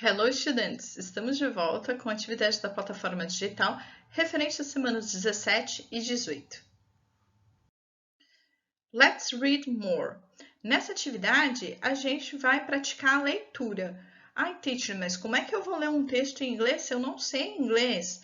Hello, estudantes! Estamos de volta com a atividade da plataforma digital referente às semanas 17 e 18. Let's read more. Nessa atividade, a gente vai praticar a leitura. Ai, teacher, mas como é que eu vou ler um texto em inglês se eu não sei inglês?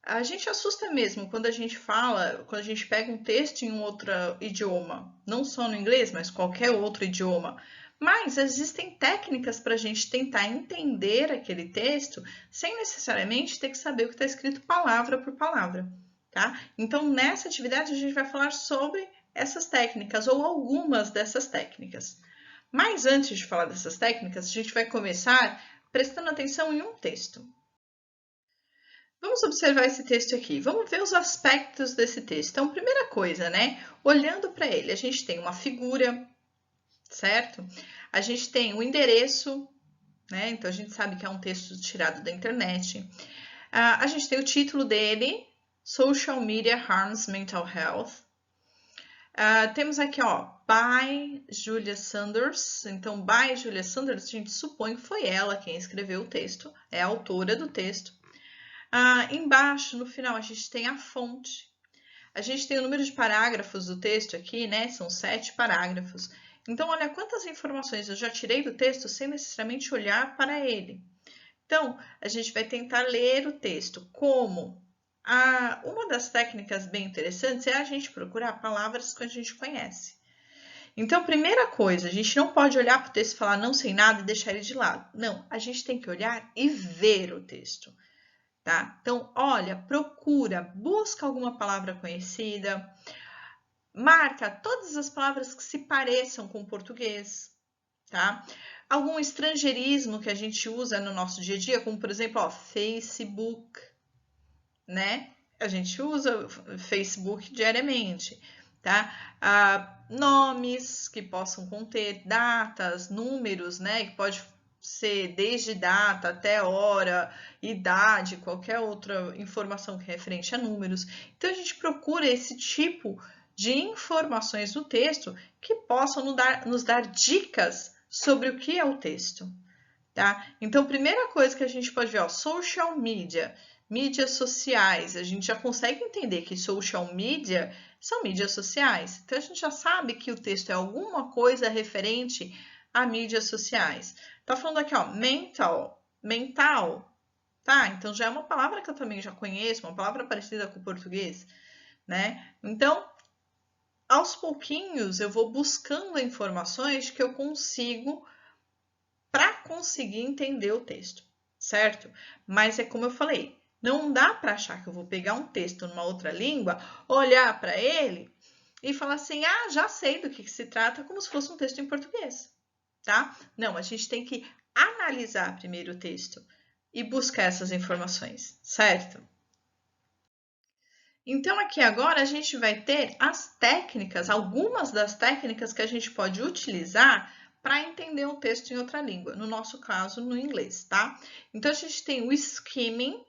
A gente assusta mesmo quando a gente quando a gente pega um texto em um outro idioma, não só no inglês, mas qualquer outro idioma. Mas existem técnicas para a gente tentar entender aquele texto sem necessariamente ter que saber o que está escrito palavra por palavra, tá? Então, nessa atividade, a gente vai falar sobre essas técnicas ou algumas dessas técnicas. Mas antes de falar dessas técnicas, a gente vai começar prestando atenção em um texto. Vamos observar esse texto aqui. Vamos ver os aspectos desse texto. Então, primeira coisa, né? Olhando para ele, a gente tem uma figura, certo? A gente tem o endereço, né? Então, a gente sabe que é um texto tirado da internet. A gente tem o título dele, Social Media Harms Mental Health. Temos aqui, ó, by Julia Sanders. Então, by Julia Sanders, a gente supõe que foi ela quem escreveu o texto, é a autora do texto. Embaixo, no final, a gente tem a fonte. A gente tem o número de parágrafos do texto aqui, né? São 7 parágrafos. Então, olha quantas informações eu já tirei do texto sem necessariamente olhar para ele. Então, a gente vai tentar ler o texto como? Uma das técnicas bem interessantes é a gente procurar palavras que a gente conhece. Então, primeira coisa, a gente não pode olhar para o texto e falar não sei nada e deixar ele de lado. Não, a gente tem que olhar e ver o texto. Tá? Então, olha, procura, busca alguma palavra conhecida, marca todas as palavras que se pareçam com o português, tá? Algum estrangeirismo que a gente usa no nosso dia a dia, como por exemplo, ó, Facebook, né? A gente usa Facebook diariamente, tá? Nomes que possam conter datas, números, né? Que pode ser desde data até hora, idade, qualquer outra informação que é referente a números. Então, a gente procura esse tipo de informações no texto que possam nos dar dicas sobre o que é o texto, tá? Então, primeira coisa que a gente pode ver, ó, social media, mídias sociais. A gente já consegue entender que social media são mídias sociais. Então, a gente já sabe que o texto é alguma coisa referente a mídias sociais. Tá falando aqui, ó, mental, tá? Então, já é uma palavra que eu também já conheço, uma palavra parecida com o português, né? Então, aos pouquinhos, eu vou buscando informações que eu consigo para conseguir entender o texto, certo? Mas é como eu falei, não dá para achar que eu vou pegar um texto numa outra língua, olhar para ele e falar assim, já sei do que se trata, como se fosse um texto em português, tá? Não, a gente tem que analisar primeiro o texto e buscar essas informações, certo? Então, aqui agora a gente vai ter as técnicas, algumas das técnicas que a gente pode utilizar para entender um texto em outra língua, no nosso caso, no inglês, tá? Então, a gente tem o skimming,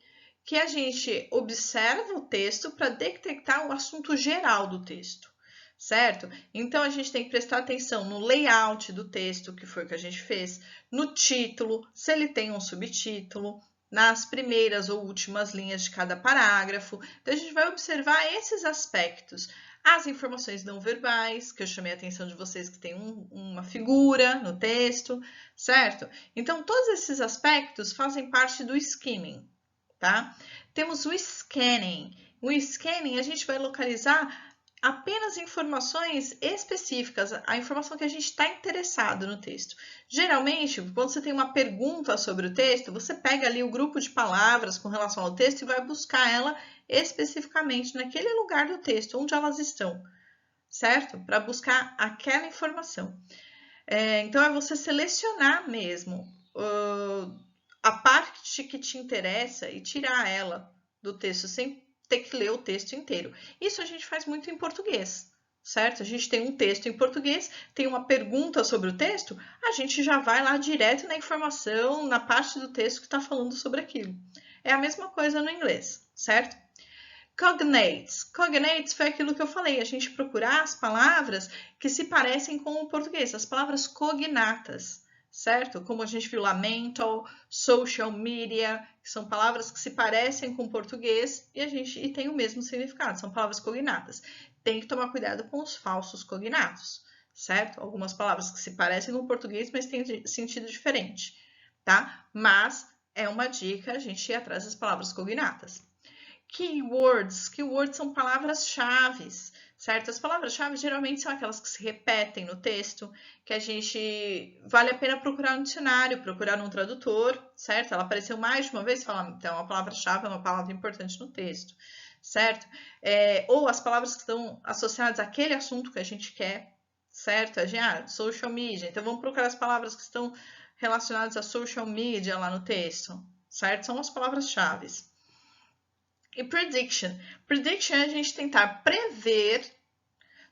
que a gente observa o texto para detectar o assunto geral do texto, certo? Então, a gente tem que prestar atenção no layout do texto, que foi o que a gente fez, no título, se ele tem um subtítulo, nas primeiras ou últimas linhas de cada parágrafo. Então, a gente vai observar esses aspectos. As informações não verbais, que eu chamei a atenção de vocês que tem uma figura no texto, certo? Então, todos esses aspectos fazem parte do skimming, tá? Temos o scanning. O scanning, a gente vai localizar apenas informações específicas, a informação que a gente está interessado no texto. Geralmente, quando você tem uma pergunta sobre o texto, você pega ali o grupo de palavras com relação ao texto e vai buscar ela especificamente naquele lugar do texto, onde elas estão, certo? Para buscar aquela informação. Então, é você selecionar mesmo a parte que te interessa e tirar ela do texto sem ter que ler o texto inteiro. Isso a gente faz muito em português, certo? A gente tem um texto em português, tem uma pergunta sobre o texto, a gente já vai lá direto na informação, na parte do texto que está falando sobre aquilo. É a mesma coisa no inglês, certo? Cognates. Cognates foi aquilo que eu falei, a gente procurar as palavras que se parecem com o português, as palavras cognatas, certo? Como a gente viu lá, mental, social media, que são palavras que se parecem com o português e tem o mesmo significado, são palavras cognatas. Tem que tomar cuidado com os falsos cognatos, certo? Algumas palavras que se parecem com o português, mas têm sentido diferente, tá? Mas é uma dica a gente ir atrás das palavras cognatas. Keywords são palavras-chave, certo? As palavras-chave geralmente são aquelas que se repetem no texto, que a gente vale a pena procurar no dicionário, procurar num tradutor, certo? Ela apareceu mais de uma vez, fala, então a palavra-chave é uma palavra importante no texto, certo? Ou as palavras que estão associadas àquele assunto que a gente quer, certo? Social media, então vamos procurar as palavras que estão relacionadas a social media lá no texto, certo? São as palavras-chave. E prediction. Prediction é a gente tentar prever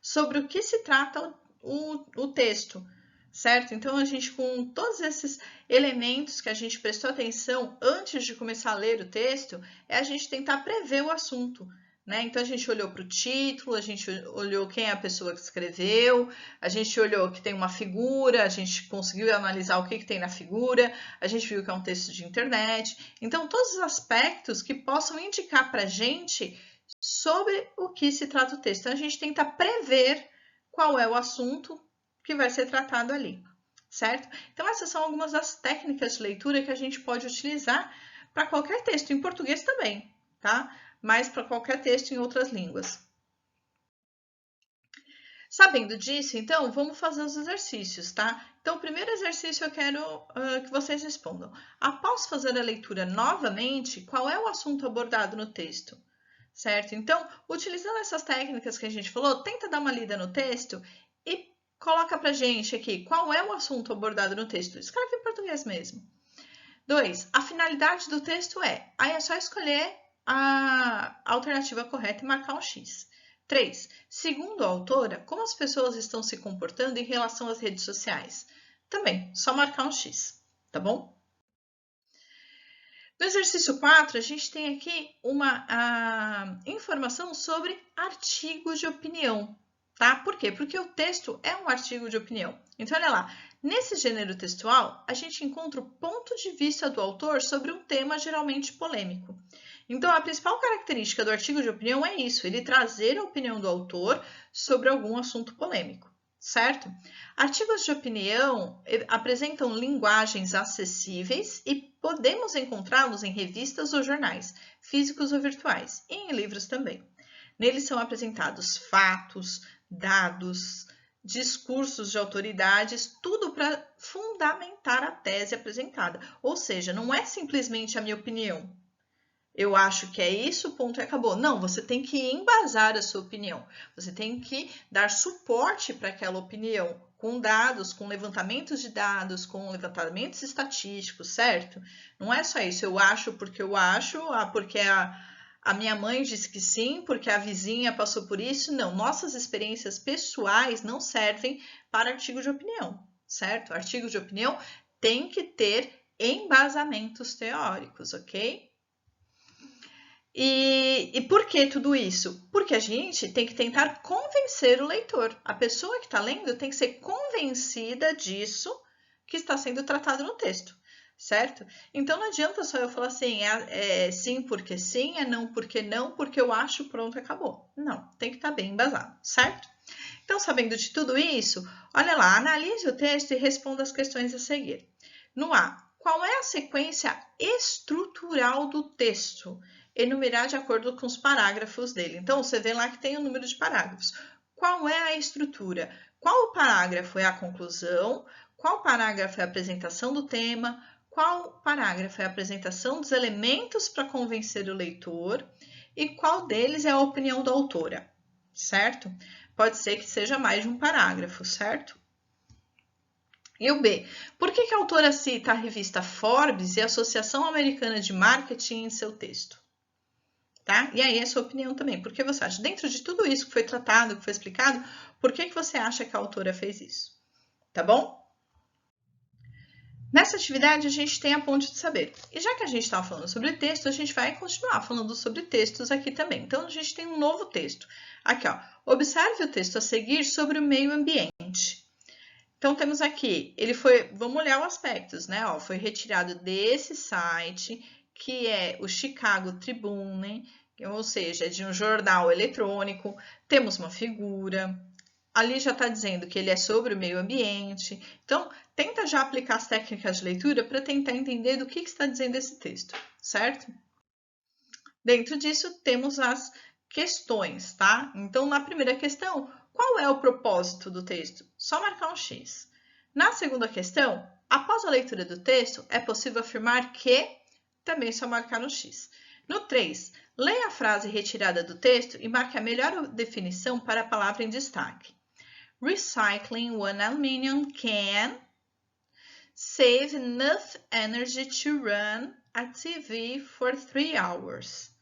sobre o que se trata o texto, certo? Então, a gente, com todos esses elementos que a gente prestou atenção antes de começar a ler o texto, é a gente tentar prever o assunto, né? Então, a gente olhou para o título, a gente olhou quem é a pessoa que escreveu, a gente olhou que tem uma figura, a gente conseguiu analisar o que tem na figura, a gente viu que é um texto de internet. Então, todos os aspectos que possam indicar para a gente sobre o que se trata o texto. Então, a gente tenta prever qual é o assunto que vai ser tratado ali, certo? Então, essas são algumas das técnicas de leitura que a gente pode utilizar para qualquer texto, em português também, tá? Mas para qualquer texto em outras línguas. Sabendo disso, então, vamos fazer os exercícios, tá? Então, o primeiro exercício eu quero que vocês respondam. Após fazer a leitura novamente, qual é o assunto abordado no texto? Certo? Então, utilizando essas técnicas que a gente falou, tenta dar uma lida no texto e coloca pra gente aqui qual é o assunto abordado no texto. Escreve em português mesmo. 2. A finalidade do texto é. Aí é só escolher a alternativa correta e marcar um X. 3. Segundo a autora, como as pessoas estão se comportando em relação às redes sociais? Também, só marcar um X, tá bom? No exercício 4, a gente tem aqui uma informação sobre artigos de opinião, tá? Por quê? Porque o texto é um artigo de opinião. Então, olha lá, nesse gênero textual, a gente encontra o ponto de vista do autor sobre um tema geralmente polêmico. Então, a principal característica do artigo de opinião é isso, ele trazer a opinião do autor sobre algum assunto polêmico, certo? Artigos de opinião apresentam linguagens acessíveis e podemos encontrá-los em revistas ou jornais, físicos ou virtuais, e em livros também. Neles são apresentados fatos, dados, discursos de autoridades, tudo para fundamentar a tese apresentada. Ou seja, não é simplesmente a minha opinião. Eu acho que é isso, ponto e acabou. Não, você tem que embasar a sua opinião. Você tem que dar suporte para aquela opinião, com dados, com levantamentos de dados, com levantamentos estatísticos, certo? Não é só isso, eu acho porque eu acho, porque a minha mãe disse que sim, porque a vizinha passou por isso. Não, nossas experiências pessoais não servem para artigo de opinião, certo? Artigo de opinião tem que ter embasamentos teóricos, ok? E por que tudo isso? Porque a gente tem que tentar convencer o leitor. A pessoa que está lendo tem que ser convencida disso que está sendo tratado no texto, certo? Então não adianta só eu falar assim, sim porque sim, é não porque eu acho, pronto, acabou. Não, tem que estar bem embasado, certo? Então, sabendo de tudo isso, olha lá, analise o texto e responda as questões a seguir. No A, qual é a sequência estrutural do texto? Enumerar de acordo com os parágrafos dele. Então, você vê lá que tem o número de parágrafos. Qual é a estrutura? Qual parágrafo é a conclusão? Qual parágrafo é a apresentação do tema? Qual parágrafo é a apresentação dos elementos para convencer o leitor? E qual deles é a opinião da autora, certo? Pode ser que seja mais de um parágrafo, certo? E o B, por que a autora cita a revista Forbes e a Associação Americana de Marketing em seu texto? Tá? E aí, a sua opinião também. Por que você acha? Dentro de tudo isso que foi tratado, que foi explicado, por que você acha que a autora fez isso? Tá bom? Nessa atividade, a gente tem a ponte de saber. E já que a gente estava falando sobre texto, a gente vai continuar falando sobre textos aqui também. Então, a gente tem um novo texto. Aqui, ó. Observe o texto a seguir sobre o meio ambiente. Então, temos aqui, vamos olhar os aspectos, né? Ó, foi retirado desse site, que é o Chicago Tribune, ou seja, de um jornal eletrônico. Temos uma figura, ali já está dizendo que ele é sobre o meio ambiente. Então, tenta já aplicar as técnicas de leitura para tentar entender do que está dizendo esse texto, certo? Dentro disso, temos as questões, tá? Então, na primeira questão, qual é o propósito do texto? Só marcar um X. Na segunda questão, após a leitura do texto, é possível afirmar que, também só marcar um X. No 3, leia a frase retirada do texto e marque a melhor definição para a palavra em destaque. Recycling one aluminum can save enough energy to run a TV for 3 hours.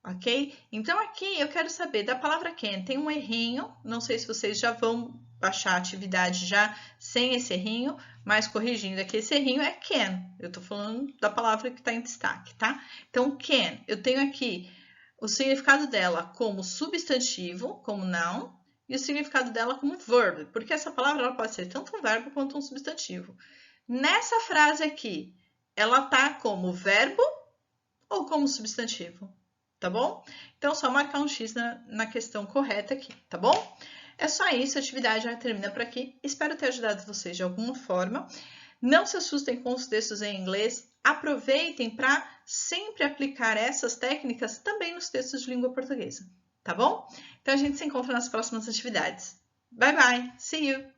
Ok? Então, aqui eu quero saber da palavra can. Tem um errinho, não sei se vocês já vão baixar a atividade já sem esse errinho, mas corrigindo aqui, esse errinho é can. Eu estou falando da palavra que está em destaque, tá? Então, can, eu tenho aqui o significado dela como substantivo, como noun, e o significado dela como verb, porque essa palavra ela pode ser tanto um verbo quanto um substantivo. Nessa frase aqui, ela tá como verbo ou como substantivo? Tá bom? Então, só marcar um X na questão correta aqui, tá bom? É só isso, a atividade já termina por aqui. Espero ter ajudado vocês de alguma forma. Não se assustem com os textos em inglês. Aproveitem para sempre aplicar essas técnicas também nos textos de língua portuguesa, tá bom? Então, a gente se encontra nas próximas atividades. Bye, bye! See you!